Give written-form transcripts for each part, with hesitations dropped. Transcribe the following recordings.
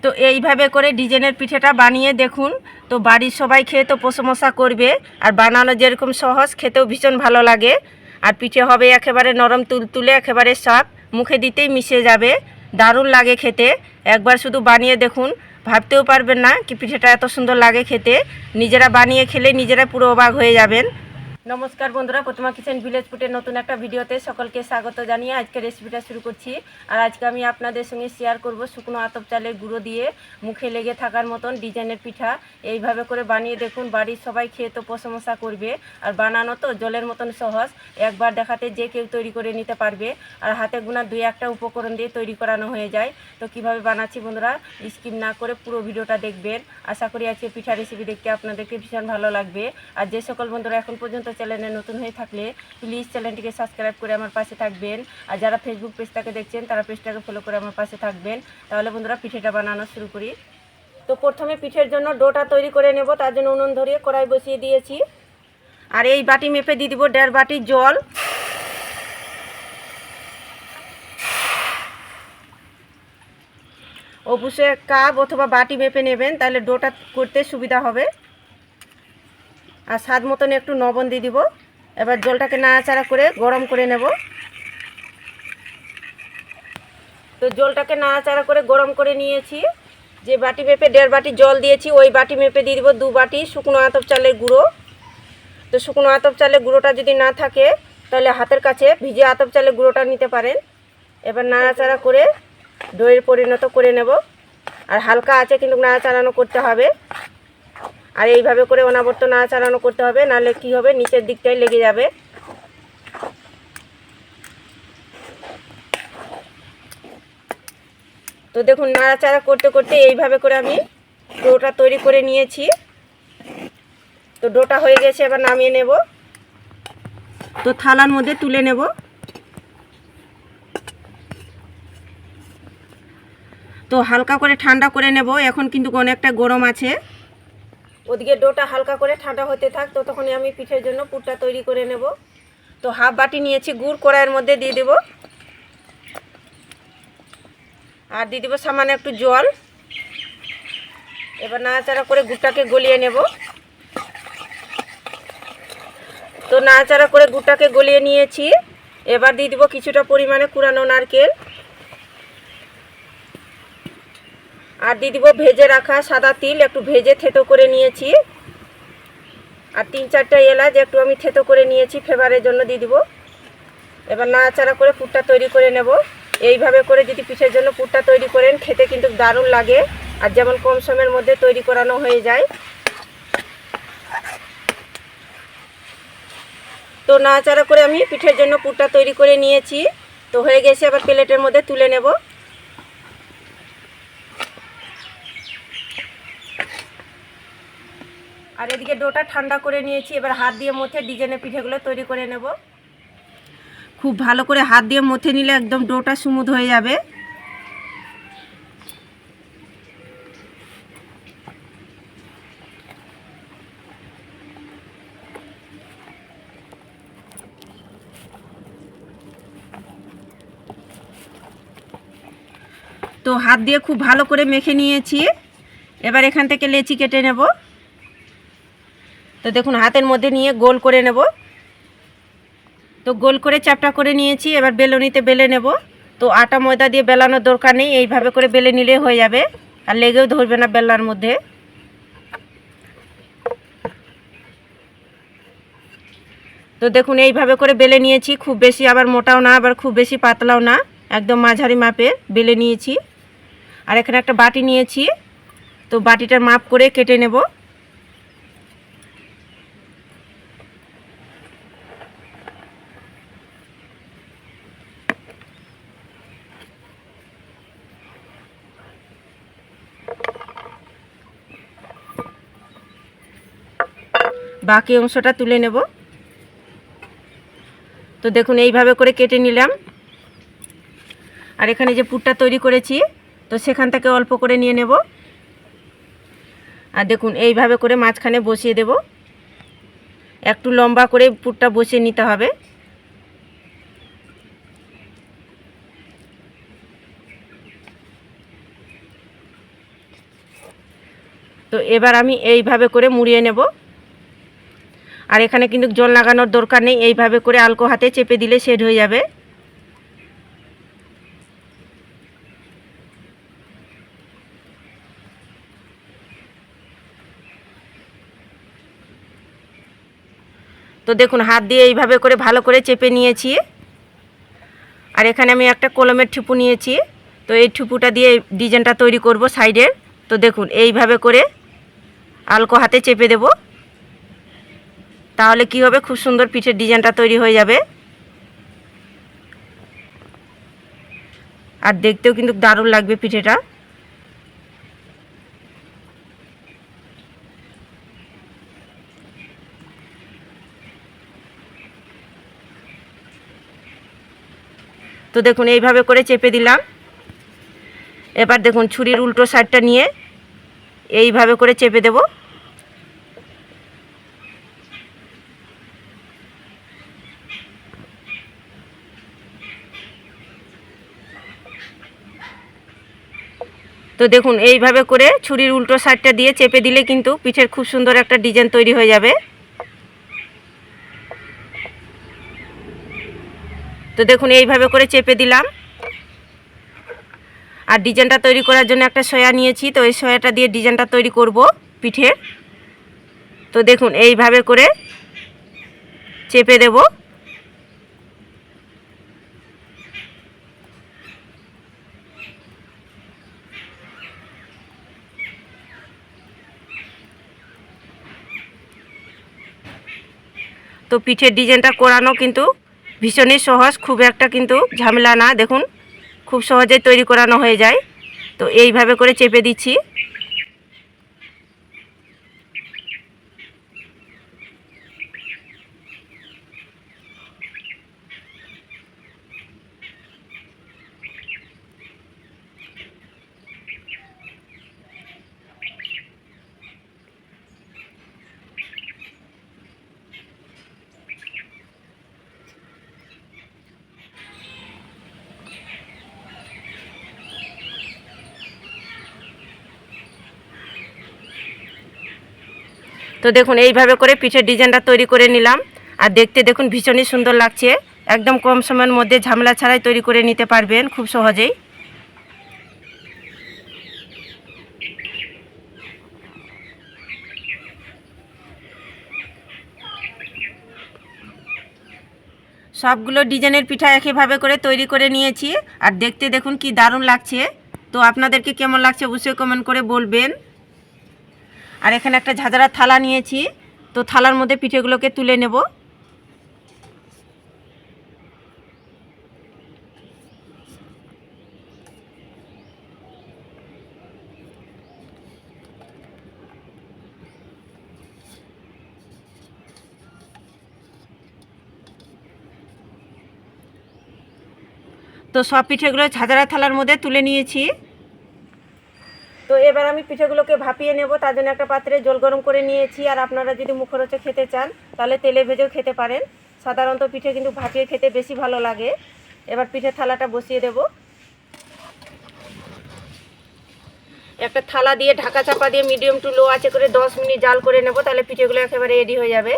তো এইভাবে করে ডিজাইনের পিঠেটা বানিয়ে দেখুন। তো বাড়ির সবাই খেয়ে তো প্রশংসা করবে। আর বানানো যেরকম সহজ, খেতেও ভীষণ ভালো লাগে। আর পিঠে হবে একেবারে নরম তুলতুলে, একেবারে সফট, মুখে দিতেই মিশে যাবে, দারুণ লাগে খেতে। একবার শুধু বানিয়ে দেখুন, ভাবতেও পারবেন না কি পিঠেটা এত সুন্দর লাগে খেতে। নিজেরা বানিয়ে খেলে নিজেরা পুরো অবাক হয়ে যাবেন। নমস্কার বন্ধুরা, প্রতিমা কিচেন ভিলেজ ফুডের নতুন একটা ভিডিওতে সকলকে স্বাগত জানিয়ে আজকে রেসিপিটা শুরু করছি। আর আজকে আমি আপনাদের সঙ্গে শেয়ার করব শুকনো আতপ চালের গুঁড়ো দিয়ে মুখে লেগে থাকার মতন ডিজাইনের পিঠা। এইভাবে করে বানিয়ে দেখুন, বাড়ির সবাই খেয়ে তো প্রশংসা করবে। আর বানানো তো জলের মতন সহজ, একবার দেখাতে যে কেউ তৈরি করে নিতে পারবে। আর হাতে গোনা 2-1টা উপকরণ দিয়ে তৈরি করানো হয়ে যায়। তো কিভাবে বানাচ্ছি বন্ধুরা, স্কিপ না করে পুরো ভিডিওটা দেখবেন। আশা করি আজকে পিঠা রেসিপি দেখতে আপনাদেরকে ভীষণ ভালো লাগবে। আর যে সকল বন্ধুরা এখন পর্যন্ত চ্যানেলে নতুন হয়ে থাকলে প্লিজ চ্যানেলটিকে সাবস্ক্রাইব করে আমার পাশে থাকবেন। আর যারা ফেসবুক পেজটাকে দেখছেন তারা পেজটাকে ফলো করে আমার পাশে থাকবেন। তাহলে বন্ধুরা পিঠেটা বানানো শুরু করি। তো প্রথমে পিঠের জন্য ডোটা তৈরি করে নেব। তার জন্য উনুন ধরিয়ে কড়াই বসিয়ে দিয়েছি। আর এই বাটি মেপে দিয়ে দিব 1.5 বাটি জল। অবশ্যই কাপ অথবা বাটি মেপে নেবেন, তাহলে ডোটা করতে সুবিধা হবে। আর স্বাদ মতন একটু লবণ দিয়ে দিব। এবার জলটাকে নাড়াচাড়া করে গরম করে নেব। তো জলটাকে নাড়াচাড়া করে গরম করে নিয়েছি। যে বাটি মেপে 1.5 বাটি জল দিয়েছি, ওই বাটি মেপে দিয়ে দিব 2 বাটি শুকনো আতপ চালের গুঁড়ো। তো শুকনো আতপ চালের গুঁড়োটা যদি না থাকে তাহলে হাতের কাছে ভিজে আতপ চালের গুঁড়োটা নিতে পারেন। এবার নাড়াচাড়া করে দইয়ের পরিণত করে নেব। আর হালকা আছে কিন্তু নাড়াচাড়ানো করতে হবে। আর এইভাবে করে অনাবর্ত নাড়াচাড়ানো করতে হবে, নাহলে কি হবে, নিচের দিকটাই লেগে যাবে। তো দেখুন নাড়াচাড়া করতে করতে এইভাবে করে আমি ডোটা তৈরি করে নিয়েছি। তো ডোটা হয়ে গেছে, এবার নামিয়ে নেব। তো থালার মধ্যে তুলে নেব। তো হালকা করে ঠান্ডা করে নেব, এখন কিন্তু অনেকটা গরম আছে। ওদিকে ডোটা হালকা করে ঠান্ডা হতে থাক, তো তখনই আমি পিঠের জন্য পুরটা তৈরি করে নেব। তো হাফ বাটি নিয়েছি গুড়, কড়াইয়ের মধ্যে দিয়ে দেব। আর দিয়ে দেবো সামান্য একটু জল। এবার নাড়াচাড়া করে গুড়টাকে গলিয়ে নেব। তো নাড়াচাড়া করে গুড়টাকে গলিয়ে নিয়েছি। এবার দিয়ে দেবো কিছুটা পরিমাণে কুড়ানো নারকেল। আর দিয়ে দিব ভেজে রাখা সাদা তিল, একটু ভেজে থেতো করে নিয়েছি। আর 3-4টা এলাচ একটু আমি থেতো করে নিয়েছি, ফ্লেভারের জন্য দিয়ে দিব। এবার নাড়াচাড়া করে পুরটা তৈরি করে নেব। এইভাবে করে যদি পিঠের জন্য পুরটা তৈরি করেন, খেতে কিন্তু দারুণ লাগে। আর যেমন কম সময়ের মধ্যে তৈরি করানো হয়ে যায়। তো নাড়াচাড়া করে আমি পিঠের জন্য পুরটা তৈরি করে নিয়েছি। তো হয়ে গেছে, এবার প্লেটের মধ্যে তুলে নেব। আর এদিকে ডোটা ঠান্ডা করে নিয়েছি। এবার হাত দিয়ে মথে ডিজাইনের পিঠেগুলো তৈরি করে নেব। খুব ভালো করে হাত দিয়ে মথে নিলে একদম ডোটা স্মুথ হয়ে যাবে। তো হাত দিয়ে খুব ভালো করে মেখে নিয়েছি। এবার এখান থেকে লেচি কেটে নেব। তো দেখুন হাতের মধ্যে নিয়ে গোল করে নেব। তো গোল করে চ্যাপটা করে নিয়েছি। এবার বেলনিতে বেলে নেব। তো আটা ময়দা দিয়ে বেলানোর দরকার নেই, এইভাবে করে বেলে নিলে হয়ে যাবে। আর লেগেও ধরবে না বেলার মধ্যে। তো দেখুন এইভাবে করে বেলে নিয়েছি। খুব বেশি আবার মোটাও না, আবার খুব বেশি পাতলাও না, একদম মাঝারি মাপে বেলে নিয়েছি। আর এখানে একটা বাটি নিয়েছি। তো বাটিটার মাপ করে কেটে নেব। বাকি অংশটা তুলে নেব। তো দেখুন এইভাবে করে কেটে নিলাম। আর এখানে যে পুরটা তৈরি করেছি, তো সেখান থেকে অল্প করে নিয়ে নেব। আর দেখুন এইভাবে করে মাঝখানে বসিয়ে দেব। একটু লম্বা করে পুরটা বসিয়ে নিতে হবে। তো এবার আমি এইভাবে করে মুড়িয়ে নেব। আর এখানে কিন্তু জল লাগানোর দরকার নেই, এইভাবে করে আলতো হাতে চেপে দিলে সেট হয়ে যাবে। তো দেখুন হাত দিয়ে এইভাবে করে ভালো করে চেপে নিয়েছি। আর এখানে আমি একটা কলমের ঠুপু নিয়েছি। তো এই ঠুপুটা দিয়ে ডিজাইনটা তৈরি করব সাইডের। তো দেখুন এইভাবে করে আলতো হাতে চেপে দেব, তাহলে কি হবে, খুব সুন্দর পিঠের ডিজাইনটা তৈরি হয়ে যাবে। আর দেখতেও কিন্তু দারুণ লাগবে পিঠেটা। তো দেখুন এইভাবে করে চেপে দিলাম। এবার দেখুন ছুরির উল্টো সাইডটা নিয়ে এইভাবে করে চেপে দেব। তো দেখুন এইভাবে করে ছুরির উল্টো সাইডটা দিয়ে চেপে দিলে কিন্তু পিঠের খুব সুন্দর একটা ডিজাইন তৈরি হয়ে যাবে। তো দেখুন এইভাবে করে চেপে দিলাম। আর ডিজাইনটা তৈরি করার জন্য একটা সয়া নিয়েছি। তো এই সয়াটা দিয়ে ডিজাইনটা তৈরি করব পিঠের। তো দেখুন এইভাবে করে চেপে দেব। তো পিঠের ডিজাইনটা করানো কিন্তু ভীষণই সহজ, খুব একটা কিন্তু ঝামেলা না। দেখুন খুব সহজেই তৈরি করানো হয়ে যায়। তো এইভাবে করে চেপে দিচ্ছি। তো দেখুন এইভাবে করে পিঠের ডিজাইনটা তৈরি করে নিলাম। আর দেখতে দেখুন ভীষণই সুন্দর লাগছে। একদম কম সময়ের মধ্যে ঝামেলা ছাড়াই তৈরি করে নিতে পারবেন খুব সহজেই। সবগুলো ডিজাইনের পিঠা একইভাবে করে তৈরি করে নিয়েছি। আর দেখতে দেখুন কি দারুণ লাগছে। তো আপনাদেরকে কেমন লাগছে অবশ্যই কমেন্ট করে বলবেন। আর এখানে একটা ঝাঁঝরা থালা নিয়েছি। তো থালার মধ্যে পিঠেগুলোকে তুলে নেব। তো সব পিঠেগুলো ঝাঁঝরা থালার মধ্যে তুলে নিয়েছি। তো এবার আমি পিঠেগুলোকে ভাপিয়ে নেব। তার জন্য একটা পাত্রে জল গরম করে নিয়েছি। আর আপনারা যদি মুখরোচক খেতে চান তাহলে তেলে ভেজেও খেতে পারেন। সাধারণত পিঠে কিন্তু ভাপিয়ে খেতে বেশি ভালো লাগে। এবার পিঠের থালাটা বসিয়ে দেব। একটা থালা দিয়ে ঢাকা চাপা দিয়ে মিডিয়াম টু লো আঁচে করে 10 মিনিট জাল করে নেব, তাহলে পিঠেগুলো একেবারে রেডি হয়ে যাবে।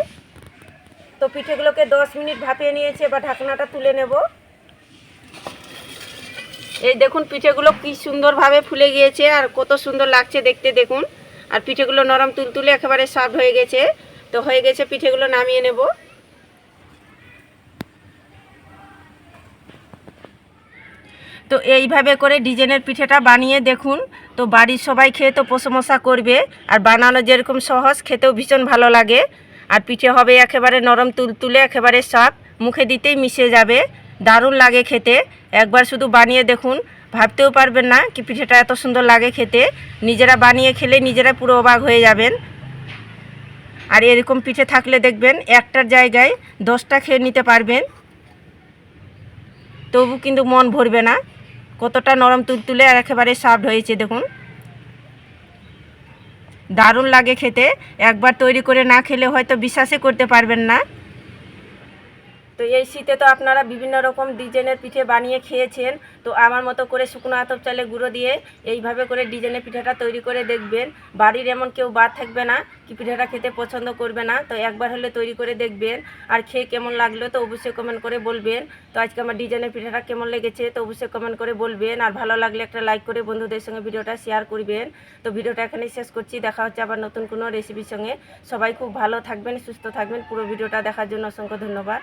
তো পিঠেগুলোকে 10 মিনিট ভাপিয়ে নিয়েছি। এবার ঢাকনাটা তুলে নেব। এই দেখুন পিঠেগুলো কি সুন্দরভাবে ফুলে গিয়েছে আর কত সুন্দর লাগছে দেখতে দেখুন। আর পিঠেগুলো নরম তুলতুলে একেবারে সফট হয়ে গেছে। তো হয়ে গেছে, পিঠেগুলো নামিয়ে নেব। তো এইভাবে করে ডিজাইনের পিঠেটা বানিয়ে দেখুন। তো বাড়ির সবাই খেয়ে তো প্রশংসা করবে। আর বানানো যেরকম সহজ, খেতেও ভীষণ ভালো লাগে। আর পিঠে হবে একেবারে নরম তুলতুলে, একেবারে সফট, মুখে দিতেই মিশে যাবে, দারুণ লাগে খেতে। একবার শুধু বানিয়ে দেখুন, ভাবতেও পারবেন না কি পিঠেটা এত সুন্দর লাগে খেতে। নিজেরা বানিয়ে খেলে নিজেরা পুরো অবাক হয়ে যাবেন। আর এরকম পিঠে থাকলে দেখবেন একটার জায়গায় 10টা খেয়ে নিতে পারবেন, তবু কিন্তু মন ভরবে না। কতটা নরম তুলতুলে আর একেবারে সফট হয়েছে দেখুন, দারুণ লাগে খেতে। একবার তৈরি করে না খেলে হয়তো বিশ্বাসই করতে পারবেন না। তো এই শীতে তো আপনারা বিভিন্ন রকম ডিজাইনের পিঠে বানিয়ে খেয়েছেন। তো আমার মতো করে শুকনো আতপ চালের গুঁড়ো দিয়ে এইভাবে করে ডিজাইনের পিঠাটা তৈরি করে দেখবেন। বাড়ির এমন কেউ বাদ থাকবে না কি পিঠাটা খেতে পছন্দ করবে না। তো একবার হলে তৈরি করে দেখবেন, আর খেয়ে কেমন লাগলো তো অবশ্যই কমেন্ট করে বলবেন। তো আজকে আমার ডিজাইনের পিঠাটা কেমন লেগেছে তো অবশ্যই কমেন্ট করে বলবেন, আর ভালো লাগলে একটা লাইক করে বন্ধুদের সঙ্গে ভিডিওটা শেয়ার করবেন। তো ভিডিওটা এখানেই শেষ করছি, দেখা হচ্ছে আবার নতুন কোনো রেসিপির সঙ্গে। সবাই খুব ভালো থাকবেন, সুস্থ থাকবেন। পুরো ভিডিওটা দেখার জন্য অসংখ্য ধন্যবাদ।